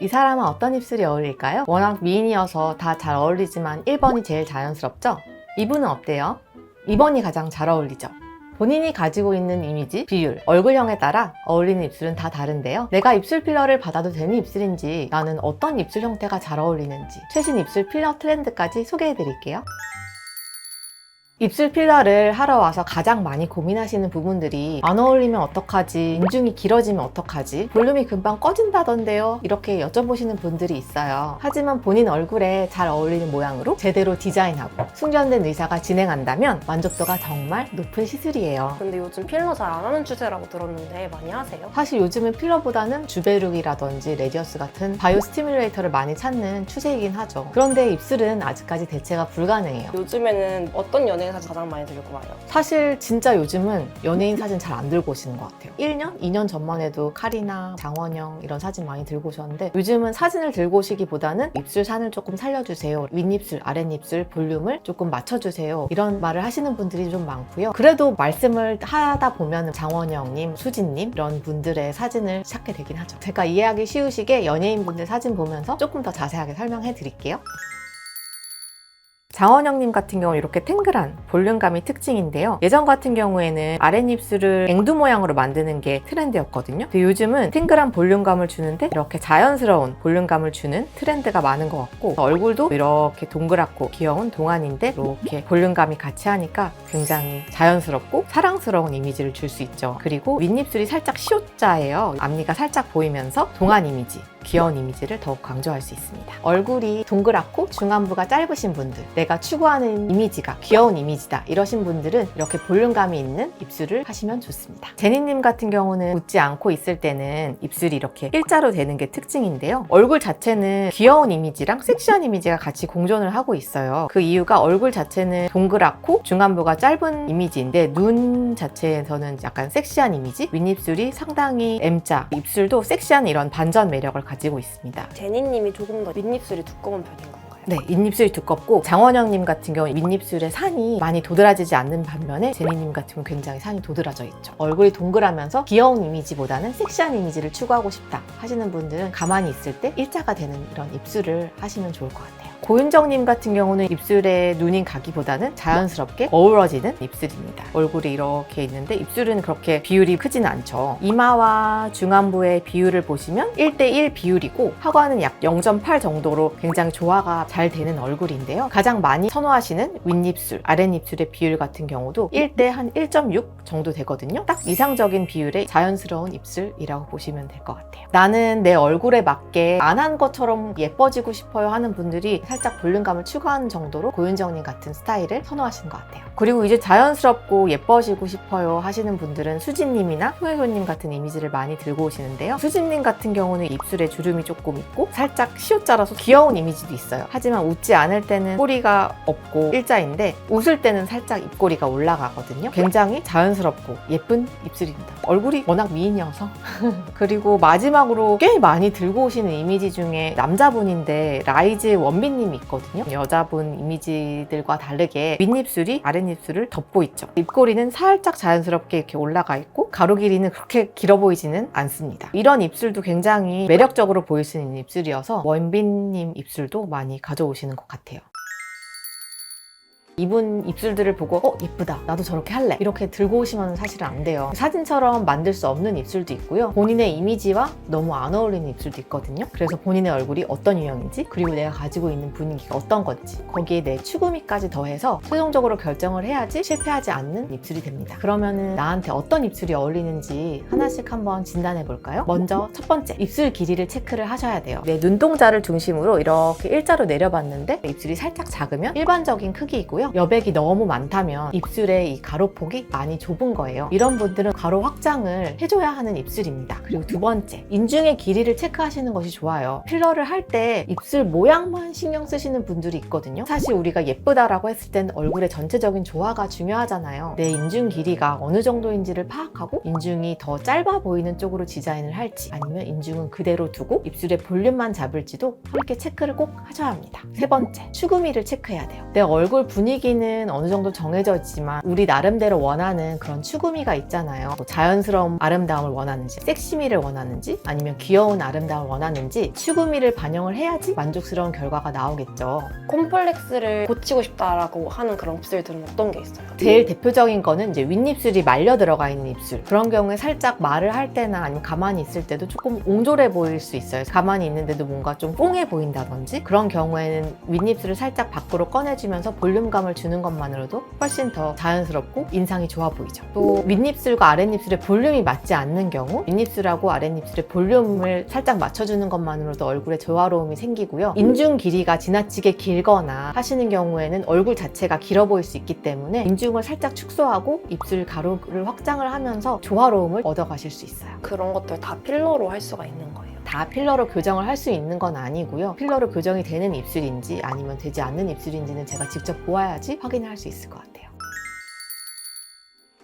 이 사람은 어떤 입술이 어울릴까요? 워낙 미인이어서 다 잘 어울리지만 1번이 제일 자연스럽죠? 이분은 어때요? 2번이 가장 잘 어울리죠? 본인이 가지고 있는 이미지, 비율, 얼굴형에 따라 어울리는 입술은 다 다른데요. 내가 입술 필러를 받아도 되는 입술인지, 나는 어떤 입술 형태가 잘 어울리는지 최신 입술 필러 트렌드까지 소개해드릴게요. 입술 필러를 하러 와서 가장 많이 고민하시는 부분들이 안 어울리면 어떡하지? 인중이 길어지면 어떡하지? 볼륨이 금방 꺼진다던데요? 이렇게 여쭤보시는 분들이 있어요. 하지만 본인 얼굴에 잘 어울리는 모양으로 제대로 디자인하고 숙련된 의사가 진행한다면 만족도가 정말 높은 시술이에요. 근데 요즘 필러 잘 안 하는 추세라고 들었는데 많이 하세요? 사실 요즘은 필러보다는 주베룩이라든지 레디어스 같은 바이오 스티뮬레이터를 많이 찾는 추세이긴 하죠. 그런데 입술은 아직까지 대체가 불가능해요. 요즘에는 어떤 연예인 사진 가장 많이 들고 와요? 사실 진짜 요즘은 연예인 사진 잘 안 들고 오시는 것 같아요. 1년, 2년 전만 해도 카리나, 장원영 이런 사진 많이 들고 오셨는데 요즘은 사진을 들고 오시기보다는 입술 산을 조금 살려주세요. 윗입술, 아랫입술 볼륨을 조금 맞춰주세요. 이런 말을 하시는 분들이 좀 많고요. 그래도 말씀을 하다 보면 장원영님, 수진님 이런 분들의 사진을 찾게 되긴 하죠. 제가 이해하기 쉬우시게 연예인분들 사진 보면서 조금 더 자세하게 설명해 드릴게요. 장원영님 같은 경우는 이렇게 탱글한 볼륨감이 특징인데요. 예전 같은 경우에는 아랫입술을 앵두 모양으로 만드는 게 트렌드였거든요. 근데 요즘은 탱글한 볼륨감을 주는데 이렇게 자연스러운 볼륨감을 주는 트렌드가 많은 것 같고, 얼굴도 이렇게 동그랗고 귀여운 동안인데 이렇게 볼륨감이 같이 하니까 굉장히 자연스럽고 사랑스러운 이미지를 줄 수 있죠. 그리고 윗입술이 살짝 시옷자예요. 앞니가 살짝 보이면서 동안 이미지, 귀여운 이미지를 더욱 강조할 수 있습니다. 얼굴이 동그랗고 중안부가 짧으신 분들, 내가 추구하는 이미지가 귀여운 이미지다 이러신 분들은 이렇게 볼륨감이 있는 입술을 하시면 좋습니다. 제니님 같은 경우는 웃지 않고 있을 때는 입술이 이렇게 일자로 되는 게 특징인데요. 얼굴 자체는 귀여운 이미지랑 섹시한 이미지가 같이 공존을 하고 있어요. 그 이유가 얼굴 자체는 동그랗고 중안부가 짧은 이미지인데 눈 자체에서는 약간 섹시한 이미지, 윗입술이 상당히 M자, 입술도 섹시한 이런 반전 매력을 가지고 있습니다. 제니님이 조금 더 윗입술이 두꺼운 편인 건가요? 네, 윗입술이 두껍고 장원영님 같은 경우 윗입술에 산이 많이 도드라지지 않는 반면에 제니님 같은 경우 굉장히 산이 도드라져 있죠. 얼굴이 동그라면서 귀여운 이미지보다는 섹시한 이미지를 추구하고 싶다 하시는 분들은 가만히 있을 때 일자가 되는 이런 입술을 하시면 좋을 것 같아요. 고윤정님 같은 경우는 입술에 누님 가기보다는 자연스럽게 어우러지는 입술입니다. 얼굴이 이렇게 있는데 입술은 그렇게 비율이 크진 않죠. 이마와 중안부의 비율을 보시면 1대1 비율이고 하관은 약 0.8 정도로 굉장히 조화가 잘 되는 얼굴인데요. 가장 많이 선호하시는 윗입술, 아랫입술의 비율 같은 경우도 1대 한 1.6 정도 되거든요. 딱 이상적인 비율의 자연스러운 입술이라고 보시면 될 것 같아요. 나는 내 얼굴에 맞게 안 한 것처럼 예뻐지고 싶어요 하는 분들이 살짝 볼륨감을 추구하는 정도로 고윤정님 같은 스타일을 선호하시는 것 같아요. 그리고 이제 자연스럽고 예뻐지고 싶어요 하시는 분들은 수진님이나 효혜효님 같은 이미지를 많이 들고 오시는데요. 수진님 같은 경우는 입술에 주름이 조금 있고 살짝 시옷자라서 귀여운 이미지도 있어요. 하지만 웃지 않을 때는 꼬리가 없고 일자인데 웃을 때는 살짝 입꼬리가 올라가거든요. 굉장히 자연스럽고 예쁜 입술입니다. 얼굴이 워낙 미인이어서 그리고 마지막으로 꽤 많이 들고 오시는 이미지 중에 남자분인데 라이즈 원빈님이 있거든요. 여자분 이미지들과 다르게 윗입술이 아랫입술을 덮고 있죠. 입꼬리는 살짝 자연스럽게 이렇게 올라가 있고 가로 길이는 그렇게 길어 보이지는 않습니다. 이런 입술도 굉장히 매력적으로 보일 수 있는 입술이어서 원빈님 입술도 많이 가져오시는 것 같아요. 이분 입술들을 보고 예쁘다, 나도 저렇게 할래 이렇게 들고 오시면 사실은 안 돼요. 사진처럼 만들 수 없는 입술도 있고요. 본인의 이미지와 너무 안 어울리는 입술도 있거든요. 그래서 본인의 얼굴이 어떤 유형인지, 그리고 내가 가지고 있는 분위기가 어떤 건지, 거기에 내 추구미까지 더해서 최종적으로 결정을 해야지 실패하지 않는 입술이 됩니다. 그러면은 나한테 어떤 입술이 어울리는지 하나씩 한번 진단해 볼까요? 먼저 첫 번째, 입술 길이를 체크를 하셔야 돼요. 내 눈동자를 중심으로 이렇게 일자로 내려봤는데 입술이 살짝 작으면 일반적인 크기이고요. 여백이 너무 많다면 입술의 이 가로폭이 많이 좁은 거예요. 이런 분들은 가로 확장을 해줘야 하는 입술입니다. 그리고 두 번째, 인중의 길이를 체크하시는 것이 좋아요. 필러를 할 때 입술 모양만 신경 쓰시는 분들이 있거든요. 사실 우리가 예쁘다라고 했을 땐 얼굴의 전체적인 조화가 중요하잖아요. 내 인중 길이가 어느 정도인지를 파악하고 인중이 더 짧아 보이는 쪽으로 디자인을 할지, 아니면 인중은 그대로 두고 입술의 볼륨만 잡을지도 함께 체크를 꼭 하셔야 합니다. 세 번째, 추구미를 체크해야 돼요. 내 얼굴 분위기 분위기는 어느 정도 정해져 있지만 우리 나름대로 원하는 그런 추구미가 있잖아요. 뭐 자연스러운 아름다움을 원하는지, 섹시미를 원하는지, 아니면 귀여운 아름다움을 원하는지 추구미를 반영을 해야지 만족스러운 결과가 나오겠죠. 콤플렉스를 고치고 싶다라고 하는 그런 입술들은 어떤 게 있어요? 제일 대표적인 거는 이제 윗입술이 말려 들어가 있는 입술. 그런 경우에 살짝 말을 할 때나 아니면 가만히 있을 때도 조금 옹졸해 보일 수 있어요. 가만히 있는데도 뭔가 좀 뽕해 보인다든지, 그런 경우에는 윗입술을 살짝 밖으로 꺼내주면서 볼륨감을 주는 것만으로도 훨씬 더 자연스럽고 인상이 좋아 보이죠. 또 윗입술과 아랫입술의 볼륨이 맞지 않는 경우 윗입술하고 아랫입술의 볼륨을 살짝 맞춰주는 것만으로도 얼굴에 조화로움이 생기고요. 인중 길이가 지나치게 길거나 하시는 경우에는 얼굴 자체가 길어 보일 수 있기 때문에 인중을 살짝 축소하고 입술 가로를 확장을 하면서 조화로움을 얻어가실 수 있어요. 그런 것들 다 필러로 할 수가 있는 거예요. 다 필러로 교정을 할 수 있는 건 아니고요. 필러로 교정이 되는 입술인지 아니면 되지 않는 입술인지는 제가 직접 보아야지 확인을 할 수 있을 것 같아요.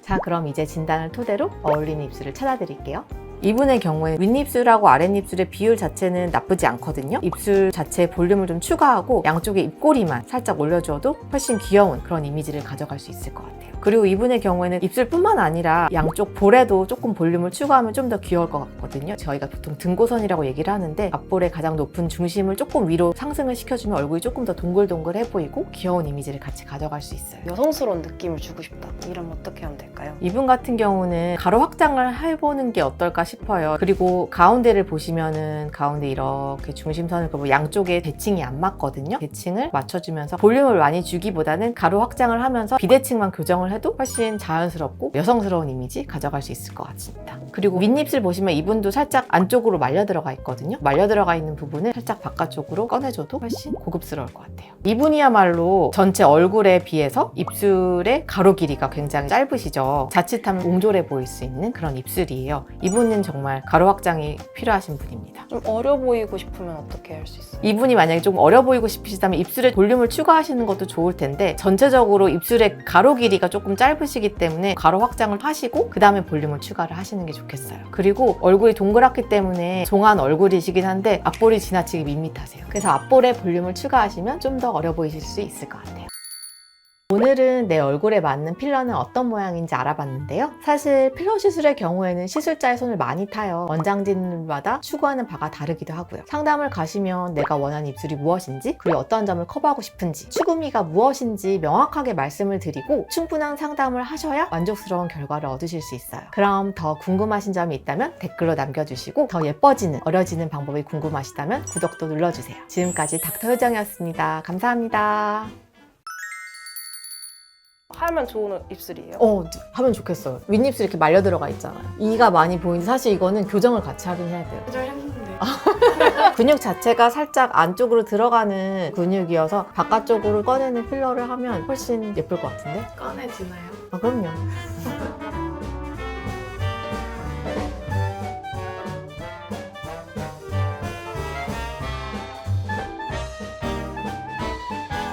자, 그럼 이제 진단을 토대로 어울리는 입술을 찾아드릴게요. 이분의 경우에 윗입술하고 아랫입술의 비율 자체는 나쁘지 않거든요. 입술 자체의 볼륨을 좀 추가하고 양쪽에 입꼬리만 살짝 올려주어도 훨씬 귀여운 그런 이미지를 가져갈 수 있을 것 같아요. 그리고 이분의 경우에는 입술뿐만 아니라 양쪽 볼에도 조금 볼륨을 추가하면 좀 더 귀여울 것 같거든요. 저희가 보통 등고선이라고 얘기를 하는데 앞볼의 가장 높은 중심을 조금 위로 상승을 시켜주면 얼굴이 조금 더 동글동글해 보이고 귀여운 이미지를 같이 가져갈 수 있어요. 여성스러운 느낌을 주고 싶다. 이러면 어떻게 하면 될까요? 이분 같은 경우는 가로 확장을 해보는 게 어떨까 싶어요. 그리고 가운데를 보시면은 가운데 이렇게 중심선을 그리고 양쪽에 대칭이 안 맞거든요. 대칭을 맞춰주면서 볼륨을 많이 주기보다는 가로 확장을 하면서 비대칭만 교정을 해도 훨씬 자연스럽고 여성스러운 이미지 가져갈 수 있을 것 같습니다. 그리고 윗입술 보시면 이분도 살짝 안쪽으로 말려 들어가 있거든요. 말려 들어가 있는 부분을 살짝 바깥쪽으로 꺼내줘도 훨씬 고급스러울 것 같아요. 이분이야말로 전체 얼굴에 비해서 입술의 가로 길이가 굉장히 짧으시죠. 자칫하면 옹졸해 보일 수 있는 그런 입술이에요. 이분은 정말 가로 확장이 필요하신 분입니다. 좀 어려 보이고 싶으면 어떻게 할 수 있어요? 이분이 만약에 좀 어려 보이고 싶으시다면 입술에 볼륨을 추가하시는 것도 좋을 텐데 전체적으로 입술의 가로 길이가 조금 짧으시기 때문에 가로 확장을 하시고 그 다음에 볼륨을 추가를 하시는 게 좋겠어요. 그리고 얼굴이 동그랗기 때문에 종한 얼굴이시긴 한데 앞볼이 지나치게 밋밋하세요. 그래서 앞볼에 볼륨을 추가하시면 좀 더 어려 보이실 수 있을 것 같아요. 오늘은 내 얼굴에 맞는 필러는 어떤 모양인지 알아봤는데요. 사실 필러 시술의 경우에는 시술자의 손을 많이 타요. 원장진마다 추구하는 바가 다르기도 하고요. 상담을 가시면 내가 원하는 입술이 무엇인지, 그리고 어떤 점을 커버하고 싶은지, 추구미가 무엇인지 명확하게 말씀을 드리고 충분한 상담을 하셔야 만족스러운 결과를 얻으실 수 있어요. 그럼 더 궁금하신 점이 있다면 댓글로 남겨주시고, 더 예뻐지는, 어려지는 방법이 궁금하시다면 구독도 눌러주세요. 지금까지 닥터 효정이었습니다. 감사합니다. 하면 좋은 입술이에요? 하면 좋겠어요. 윗입술 이렇게 말려 들어가 있잖아요. 이가 많이 보이는데 사실 이거는 교정을 같이 하긴 해야 돼요. 조절했는데. 근육 자체가 살짝 안쪽으로 들어가는 근육이어서 바깥쪽으로 꺼내는 필러를 하면 훨씬 예쁠 것 같은데? 꺼내지나요? 그럼요.